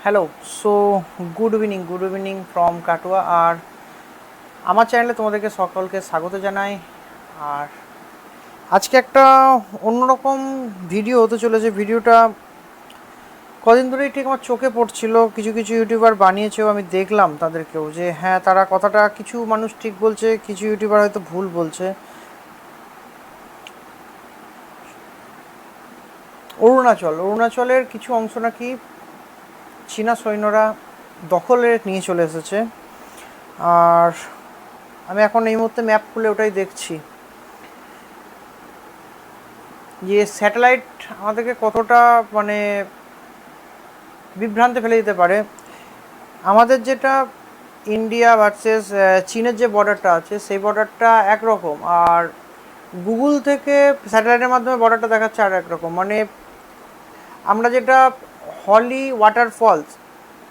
Hello. So good evening from Katwa. আর আমার চ্যানেলে তোমাদেরকে সকলকে স্বাগত জানাই। আর আজকে একটা অন্যরকম ভিডিও হতে চলেছে। ভিডিওটা কদিন ধরেই ঠিক আমার চোখে পড়ছিল, কিছু কিছু ইউটিউবার বানিয়েছেও, আমি দেখলাম তাদেরকেও যে হ্যাঁ, তারা কথাটা কিছু মানুষ ঠিক বলছে, কিছু ইউটিউবার হয়তো ভুল বলছে। অরুণাচলের কিছু অংশ নাকি চীনা সৈন্যরা দখলে নিয়ে চলে এসেছে। আর আমি এখন এই মুহূর্তে ম্যাপ খুলে ওটাই দেখছি যে স্যাটেলাইট আমাদেরকে কতটা মানে বিভ্রান্তে ফেলে দিতে পারে। আমাদের যেটা ইন্ডিয়া ভার্সেস চীনের যে বর্ডারটা আছে, সেই বর্ডারটা একরকম, আর গুগল থেকে স্যাটেলাইটের মাধ্যমে বর্ডারটা দেখাচ্ছে আর একরকম। মানে আমরা যেটা হলি ওয়াটারফলস,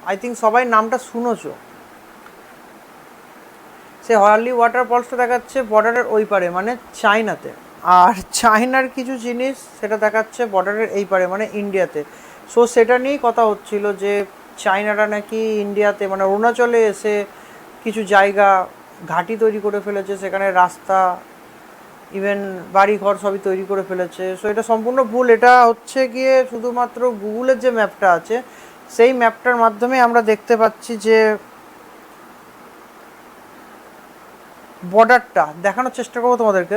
আই থিঙ্ক সবাই নামটা শুনেছো, সেই হলি ওয়াটারফলসটা দেখাচ্ছে বর্ডারের ওই পারে মানে চায়নাতে। আর চায়নার কিছু জিনিস সেটা দেখাচ্ছে বর্ডারের এই পারে মানে ইন্ডিয়াতে। সো সেটা নিয়েই কথা হচ্ছিল যে চায়নারা নাকি ইন্ডিয়াতে মানে অরুণাচলে এসে কিছু জায়গা ঘাঁটি তৈরি করে ফেলেছে, সেখানে রাস্তা ইভেন বাড়ি ঘর সবই তৈরি করে ফেলেছে। সো এটা সম্পূর্ণ ভুল। এটা হচ্ছে গিয়ে শুধুমাত্র গুগলের যে ম্যাপটা আছে, সেই ম্যাপটার মাধ্যমে আমরা দেখতে পাচ্ছি যে বর্ডারটা দেখানোর চেষ্টা করবো তোমাদেরকে।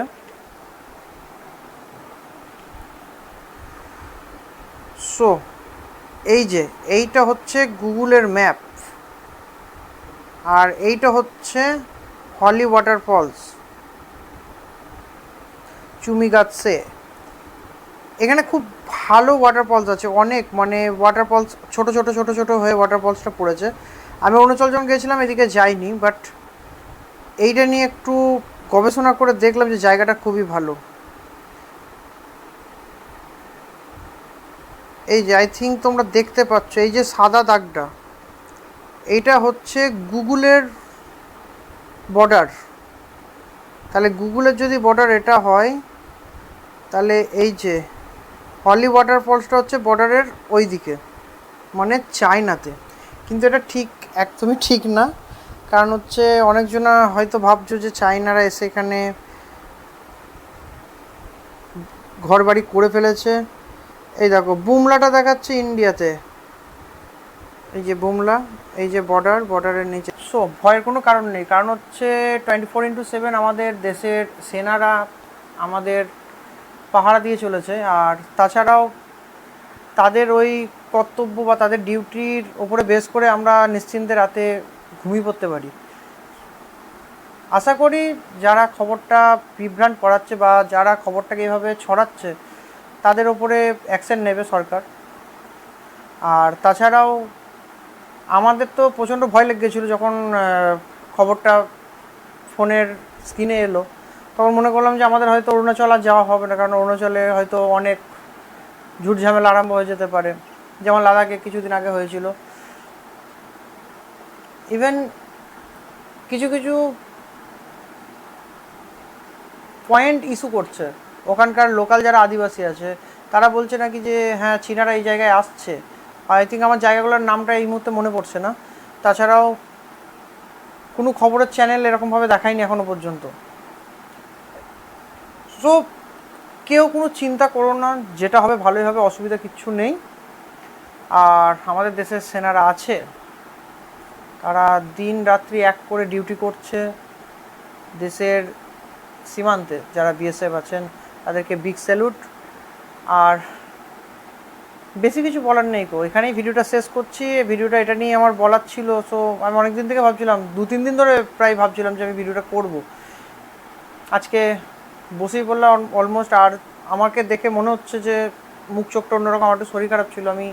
সো এই যে এইটা হচ্ছে গুগলের ম্যাপ, আর এইটা হচ্ছে হলি ওয়াটারফলস চুমিগাতসে। এখানে খুব ভালো ওয়াটারফলস আছে, অনেক মানে ওয়াটারফলস ছোট ছোট ছোট ছোট হয়ে ওয়াটারফলসটা পড়েছে। আমি অরুণাচল যখন গিয়েছিলাম এদিকে যাইনি, বাট এইটা নিয়ে একটু গবেষণা করে দেখলাম যে জায়গাটা খুবই ভালো। এই যে আই থিঙ্ক তোমরা দেখতে পাচ্ছ এই যে সাদা দাগটা, এইটা হচ্ছে গুগলের বর্ডার। তাহলে গুগলের যদি বর্ডার এটা হয়, তাহলে এই যে হলি ওয়াটারফলসটা হচ্ছে বর্ডারের ওই দিকে মানে চায়নাতে। কিন্তু এটা ঠিক একদমই ঠিক না, কারণ হচ্ছে অনেকজনা হয়তো ভাবছো যে চায়নারা এসে এখানে ঘর বাড়ি করে ফেলেছে। এই দেখো বুমলাটা দেখাচ্ছে ইন্ডিয়াতে, এই যে বুমলা, এই যে বর্ডারের নিচে। সো ভয়ের কোনো কারণ নেই, কারণ হচ্ছে 24/7 আমাদের দেশের সেনারা আমাদের পাহারা দিয়ে চলেছে। আর তাছাড়াও তাদের ওই কর্তব্য বা তাদের ডিউটির ওপরে বেস করে আমরা নিশ্চিন্তে রাতে ঘুমিয়ে পড়তে পারি। আশা করি যারা খবরটা বিভ্রান্ত করাচ্ছে বা যারা খবরটাকে এভাবে ছড়াচ্ছে, তাদের ওপরে অ্যাকশন নেবে সরকার। আর তাছাড়াও আমাদের তো প্রচণ্ড ভয় লেগে গেছিলো যখন খবরটা ফোনের স্ক্রিনে এলো। তখন মনে করলাম যে আমাদের হয়তো অরুণাচল আর যাওয়া হবে না, কারণ অরুণাচলে হয়তো অনেক ঝুট ঝামেলা আরম্ভ হয়ে যেতে পারে, যেমন লাদাখে কিছুদিন আগে হয়েছিল। ইভেন কিছু কিছু পয়েন্ট ইস্যু করছে ওখানকার লোকাল যারা আদিবাসী আছে, তারা বলছে নাকি যে হ্যাঁ চীনারা এই জায়গায় আসছে। আই থিঙ্ক আমার জায়গাগুলোর নামটা এই মুহূর্তে মনে পড়ছে না। তাছাড়াও কোনো খবরের চ্যানেল এরকমভাবে দেখায়নি এখনও পর্যন্ত। সো কেউ কোনো চিন্তা করো না, যেটা হবে ভালোই হবে, অসুবিধা কিচ্ছু নেই। আর আমাদের দেশের সেনারা আছে, তারা দিন রাত্রি এক করে ডিউটি করছে দেশের সীমান্তে। যারা বিএসএফ আছেন তাদেরকে বিগ স্যালুট। আর বেশি কিছু বলার নেই তো, এখানেই ভিডিওটা শেষ করছি। ভিডিওটা এটা নিয়ে আমার বলার ছিল। সো আমি অনেক দিন থেকে ভাবছিলাম, 2-3 দিন ধরে প্রায় ভাবছিলাম যে আমি ভিডিওটা করব। আজকে বসেই বললাম অলমোস্ট। আর আমাকে দেখে মনে হচ্ছে যে মুখ চোখটা অন্যরকম, আমার একটু শরীর খারাপ ছিল। আমি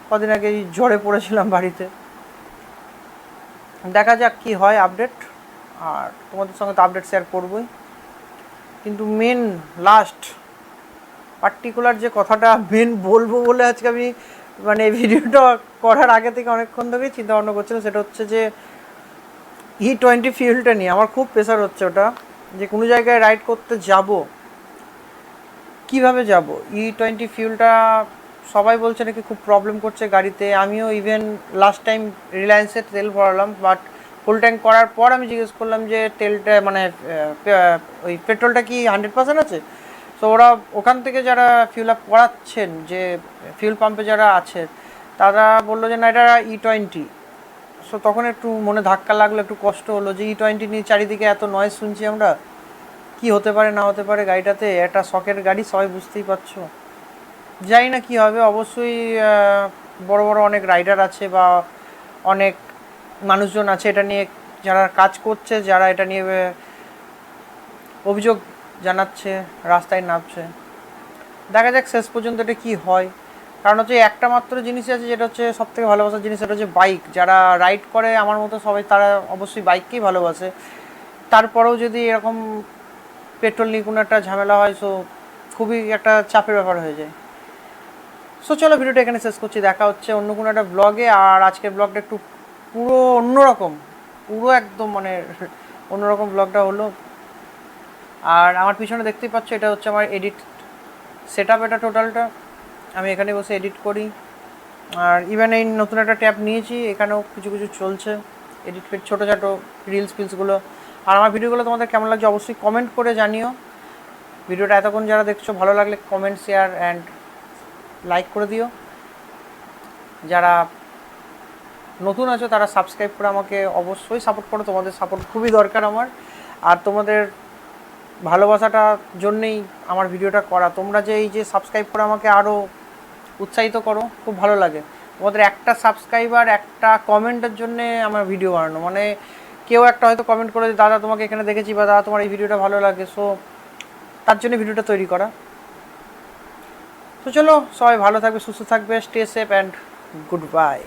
কদিন আগেই জ্বরে পড়েছিলাম বাড়িতে। দেখা যাক কী হয় আপডেট, আর তোমাদের সঙ্গে তো আপডেট শেয়ার করবই। কিন্তু মেন লাস্ট পার্টিকুলার যে কথাটা বলবো বলে আজকে আমি মানে ভিডিওটা করার আগে থেকে অনেকক্ষণ ধরেই চিন্তা ভাবনা করছিলাম, সেটা হচ্ছে যে E20 ফিউলটা নিয়ে আমার খুব প্রেশার হচ্ছে। ওটা যে কোনো জায়গায় রাইড করতে যাব, কিভাবে যাব। E20 ফিউলটা সবাই বলছে নাকি খুব প্রবলেম করছে গাড়িতে। আমিও ইভেন লাস্ট টাইম রিলায়েন্সের তেল ভরালাম, বাট ফুল ট্যাঙ্ক করার পর আমি জিজ্ঞেস করলাম যে তেলটা মানে ওই পেট্রোলটা কি 100% আছে। সো ওরা ওখান থেকে যারা ফিউল আপ করাচ্ছেন, যে ফিউল পাম্পে যারা আছে, তারা বললো যে না এটা E20। সো তখন একটু মনে ধাক্কা লাগলো, একটু কষ্ট হলো যে E20 নিয়ে চারিদিকে এত নয়েজ শুনছি আমরা, কি হতে পারে না হতে পারে গাড়িটাতে। একটা শখের গাড়ি, সবাই বুঝতেই পারছো। জানি না কী হবে। অবশ্যই বড় বড় অনেক রাইডার আছে বা অনেক মানুষজন আছে এটা নিয়ে, যারা কাজ করছে, যারা এটা নিয়ে অভিযোগ জানাচ্ছে, রাস্তায় নামছে। দেখা যাক শেষ পর্যন্ত এটা কী হয়। কারণ হচ্ছে একটা মাত্র জিনিসই আছে যেটা হচ্ছে সবথেকে ভালোবাসার জিনিস, সেটা হচ্ছে বাইক। যারা রাইড করে আমার মতো সবাই, তারা অবশ্যই বাইককেই ভালোবাসে। তারপরেও যদি এরকম পেট্রোল নিয়ে কোনো একটা ঝামেলা হয়, সো খুবই একটা চাপের ব্যাপার হয়ে যায়। সো চলো ভিডিওটা এখানে শেষ করছি, দেখা হচ্ছে অন্য কোনো একটা ব্লগে। আর আজকের ব্লগটা একটু পুরো অন্যরকম, পুরো একদম মানে অন্যরকম ব্লগটা হলো। আর আমার পিছনে দেখতেই পাচ্ছ, এটা হচ্ছে আমার এডিট সেট আপ। এটা টোটালটা আমি এখানে বসে এডিট করি। আর ইভেন এই নতুন একটা ট্যাব নিয়েছি, এখানেও কিছু কিছু চলছে এডিট ফিট, ছোটো ছোটো রিলস ফিলসগুলো। আর আমার ভিডিওগুলো তোমাদের কেমন লাগছে অবশ্যই কমেন্ট করে জানিও। ভিডিওটা এতক্ষণ যারা দেখছো, ভালো লাগলে কমেন্ট, শেয়ার অ্যান্ড লাইক করে দিও। যারা নতুন আছো তারা সাবস্ক্রাইব করে আমাকে অবশ্যই সাপোর্ট করো, তোমাদের সাপোর্ট খুবই দরকার আমার। আর তোমাদের ভালোবাসাটার জন্যেই আমার ভিডিওটা করা। তোমরা যে এই যে সাবস্ক্রাইব করে আমাকে আরও উৎসাহিত করো, খুব ভালো লাগে। তোমাদের একটা সাবস্ক্রাইবার, একটা কমেন্টের জন্যে আমার ভিডিও বানানো, মানে কেউ একটা হয়তো কমেন্ট করে দাদা তোমাকে এখানে দেখেছি, বা দাদা তোমার এই ভিডিওটা ভালো লাগে, সো তার জন্য ভিডিওটা তৈরি করা। তো চলো, সবাই ভালো থাকবে, সুস্থ থাকবে, stay safe and good bye.